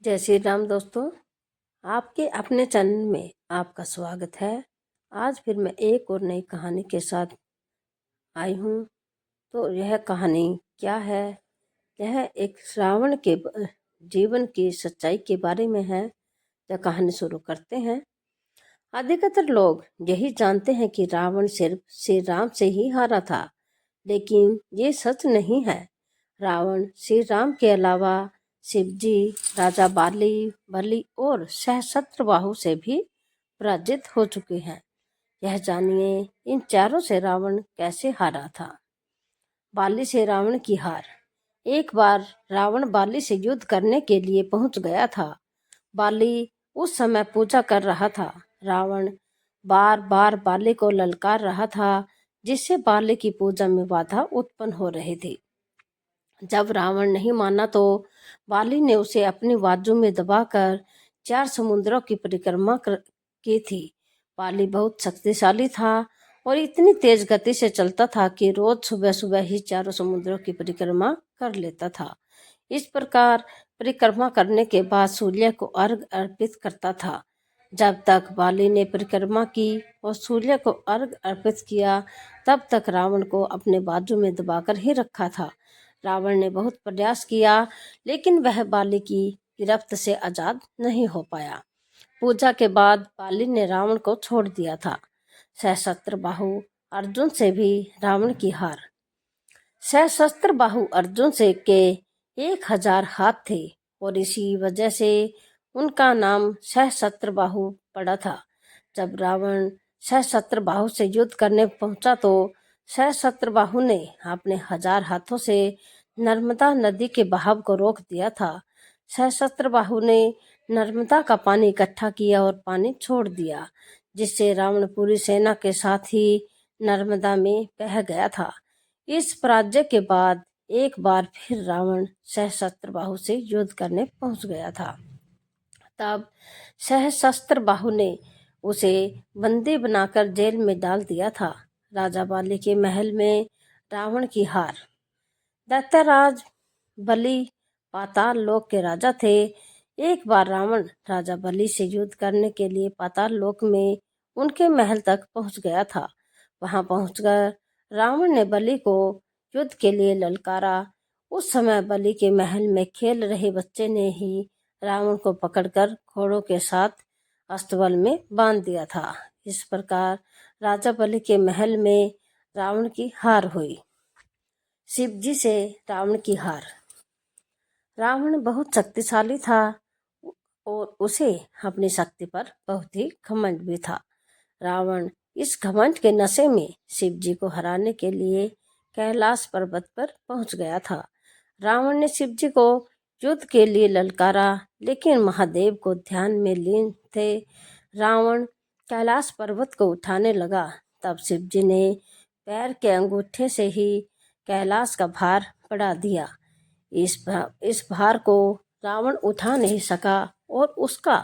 जय श्री राम दोस्तों, आपके अपने चैनल में आपका स्वागत है। आज फिर मैं एक और नई कहानी के साथ आई हूँ। तो यह कहानी क्या है? यह एक रावण के जीवन की सच्चाई के बारे में है। यह कहानी शुरू करते हैं। अधिकतर लोग यही जानते हैं कि रावण सिर्फ श्री राम से ही हारा था, लेकिन ये सच नहीं है। रावण श्री राम के अलावा शिवजी, राजा बलि और सहस्त्रबाहु से भी पराजित हो चुके हैं। यह जानिए इन चारों से रावण कैसे हारा था। बाली से रावण की हार। एक बार रावण बाली से युद्ध करने के लिए पहुंच गया था। बाली उस समय पूजा कर रहा था। रावण बार बार बाली को ललकार रहा था, जिससे बाली की पूजा में बाधा उत्पन्न हो रही थी। जब रावण नहीं माना तो बाली ने उसे अपनी बाजू में दबाकर 4 समुद्रों की परिक्रमा की थी। बाली बहुत शक्तिशाली था और इतनी तेज गति से चलता था कि रोज सुबह सुबह ही 4 समुद्रों की परिक्रमा कर लेता था। इस प्रकार परिक्रमा करने के बाद सूर्य को अर्घ अर्पित करता था। जब तक बाली ने परिक्रमा की और सूर्य को अर्घ अर्पित किया, तब तक रावण को अपने बाजू में दबाकर ही रखा था। रावण ने बहुत प्रयास किया, लेकिन वह बाली की गिरफ्त से आजाद नहीं हो पाया। पूजा के बाद बाली ने रावण को छोड़ दिया था। सहस्त्रबाहु अर्जुन से भी रावण की हार। सहस्त्रबाहु अर्जुन से के 1000 हाथ थे और इसी वजह से उनका नाम सहस्त्रबाहु पड़ा था। जब रावण सहस्त्रबाहु से युद्ध करने पहुंचा तो सहस्त्रबाहु ने अपने 1000 हाथों से नर्मदा नदी के बहाव को रोक दिया था। सहस्त्रबाहु ने नर्मदा का पानी इकट्ठा किया और पानी छोड़ दिया, जिससे रावण पूरी सेना के साथ ही नर्मदा में बह गया था। इस पराजय के बाद एक बार फिर रावण सहस्त्रबाहु से युद्ध करने पहुंच गया था। तब सहस्त्रबाहु ने उसे बंदी बनाकर जेल में डाल दिया था। राजा बाली के महल में रावण की हार। दैत्यराज बलि पाताल लोक के राजा थे। एक बार रावण राजा बलि से युद्ध करने के लिए पाताल लोक में उनके महल तक पहुंच गया था। वहां पहुंचकर रावण ने बलि को युद्ध के लिए ललकारा। उस समय बलि के महल में खेल रहे बच्चे ने ही रावण को पकड़कर घोड़ों के साथ अस्तबल में बांध दिया था। इस प्रकार राजा बलि के महल में रावण की हार हुई। शिवजी से रावण की हार। रावण बहुत शक्तिशाली था और उसे अपनी शक्ति पर बहुत ही घमंड भी था। रावण इस घमंड के नशे में शिवजी को हराने के लिए कैलाश पर्वत पर पहुंच गया था। रावण ने शिवजी को युद्ध के लिए ललकारा, लेकिन महादेव को ध्यान में लीन थे। रावण कैलाश पर्वत को उठाने लगा, तब शिवजी ने पैर के अंगूठे से ही कैलाश का भार बढ़ा दिया। इस भार को रावण उठा नहीं सका और उसका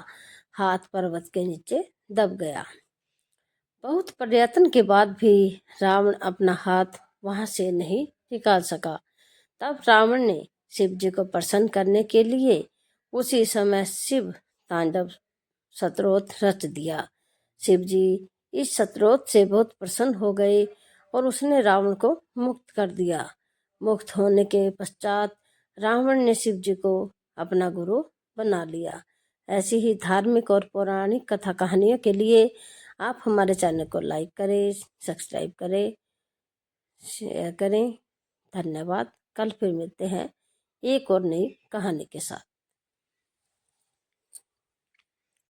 हाथ पर्वत के नीचे दब गया। बहुत प्रयत्न के बाद भी रावण अपना हाथ वहां से नहीं निकाल सका। तब रावण ने शिव जी को प्रसन्न करने के लिए उसी समय शिव तांडव स्तोत्र रच दिया। शिव जी इस स्तोत्र से बहुत प्रसन्न हो गए और उसने रावण को मुक्त कर दिया। मुक्त होने के पश्चात रावण ने शिव जी को अपना गुरु बना लिया। ऐसी ही धार्मिक और पौराणिक कथा कहानियों के लिए आप हमारे चैनल को लाइक करें, सब्सक्राइब करें, शेयर करें। धन्यवाद। कल फिर मिलते हैं एक और नई कहानी के साथ।